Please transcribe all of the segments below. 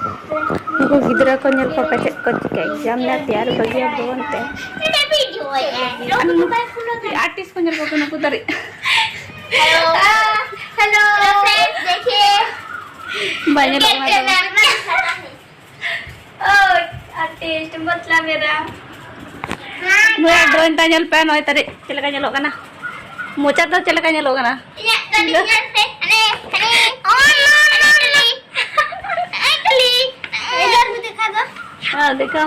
Aku gidra ko nyel pa pacet ko cikai jam na tiar bagia bonte. Artis ko nyel ko na putari. Hello hello friends देखिए Banyak लोग artist मतलब मेरा मैं drawing ता nyel pen oi tadi celaka nyelok kana. Mocat tuh celaka nyelok kana. ये तनी से अरे अरे इधर भी दिखा दो Ah, देखा.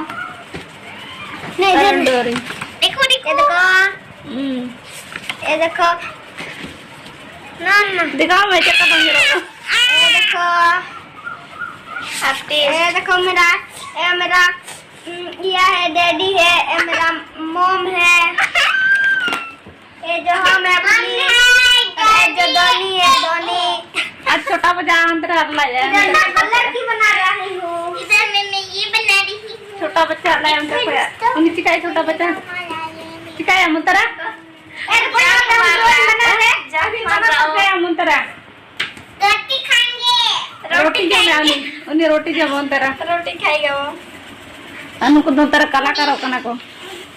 नहीं Taruh dori. देखो देखो ये देखो ना ना देखा मैं चक्का बन गया. ये देखो आर्टिस्ट ये देखो मेरा ये है डैडी है ये मेरा मॉम है ये जो हम है अपनी ये जो डोनी है डोनी आज छोटा बच्चा अंदर आ रहा है. इधर मैं लड़की बना रही हूँ इधर मैं ये बना रही हूँ छोटा बच्चा आ रहा है अंदर कोई. उन्हीं चिकाई छोटा बच्चा. चिकाई मुंतरा. मुंतरा. रोटी खाएंगे रोटी जम आनी. उन्हीं रोटी जम मुंतरा. रोटी खाएगा वो अनु को मुंतरा कलाकार हो कना को.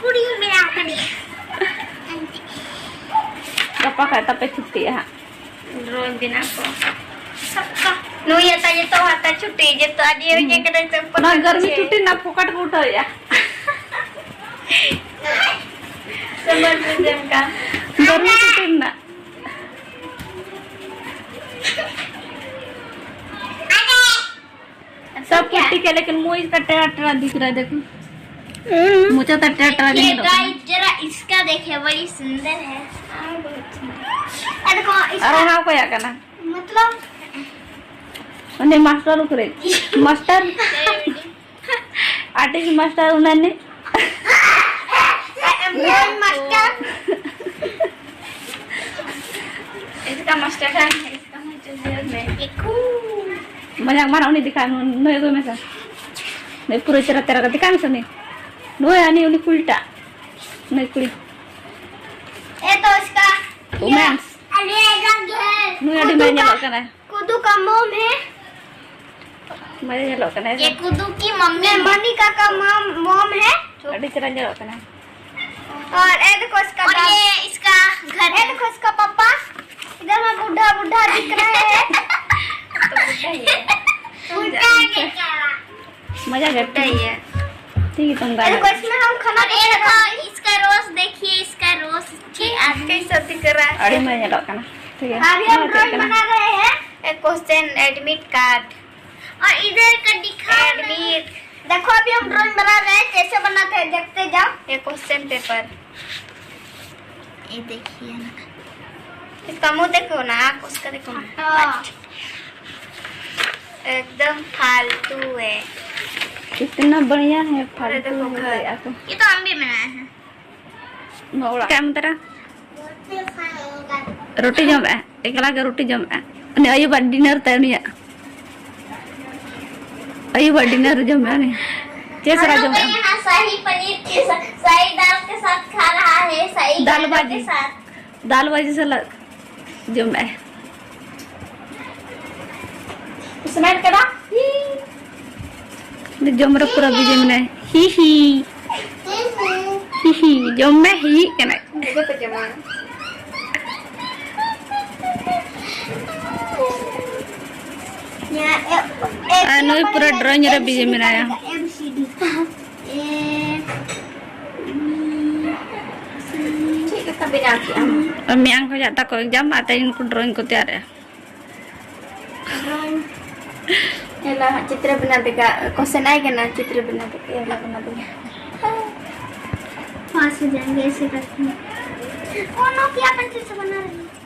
पूरी मेरा खानी गप्पा खाता पे छुट्टी है. रोज दिन आपको सबका नो ये तो हाता छुट्टी जे तो आदि हो जे करे सब ना गर्मी छुट्टी ना फुकट को उठो या. समर सीजन का गर्मी छुट्टी ना. सब कुट्टी के लेकिन मुँह इसका टेढ़ा दिख रहा है देखो. मुझे तो टेढ़ा ये दिख रहा है. गाइस जरा इसका देखिए बड़ी सुंदर है देखो अरे हाँ को या करना. मतलब उन्हें मास्टर उकरे. मास्टर आर्टिस्ट मास्टर उन्होंने. मास्टर इसका मास्टर है इसका मास्टर में banyak mana uni dikan no ego mesa ne pura cara tera ka dikan sani no ya ni uni kulta no kuli ये तो इसका romance अरे रंग है no ya di mainnya lo kana कुदू का मॉम है mainnya lo kana ये कुदू की मम्मी मनिका का मॉम है adi caranya lo kana और ये देखो इसका और ये इसका घर है देखो इसका पापा इधर में बूढ़ा बूढ़ा दिख रहा है तो बूढ़ा ही है बूढ़ा है क्या मजा करता ही है ठीक है तुम देखो गाना इसमें हम खाना ये देखो इसका रोज देखिए इसका रोज कैसा दिख रहा है adi mainnya lo kana ठीक है अभी हम ड्राइंग बना रहे हैं एक क्वेश्चन एडमिट कार्ड और इधर का दिखा एडमिट देखो अभी हम ड्राइंग बना रहे हैं कैसे बनाते हैं देखते जाओ ये क्वेश्चन पेपर ये देखिए ना इसका मुंह देखो ना आँख उसका देखो ना एकदम फालतू है कितना बढ़िया है अरे देखो फालतू घर है तो ये तो हम भी बनाए हैं मोड़ा क्या मुंतरा रोटी जम है एकला के रोटी जम है અને અયુ બાદ ડિનર તૈયાર अयु बार डिनर जम है ने चेसरा जम है यहाँ शाही पनीर के साथ शाही दाल के साथ खा रहा है शाही दाल के भाजी साथ दाल भाजी सलाद जम है स्मेल करा ने जम रे पूरा भी जम ने ही जम में ही केना देखो तो जमा anu पूरा ड्राइंग रे भी जम बनाया ठीक है तब बना के और मैं आंखों जाता को एग्जाम आता इनको ड्राइंग को तैयार है याला चित्र बना देगा क्वेश्चन आएगा ना चित्र बना देगा याला बना देगा पास हो जाएंगे ऐसे करके ओ नो क्या अपन से बना रही है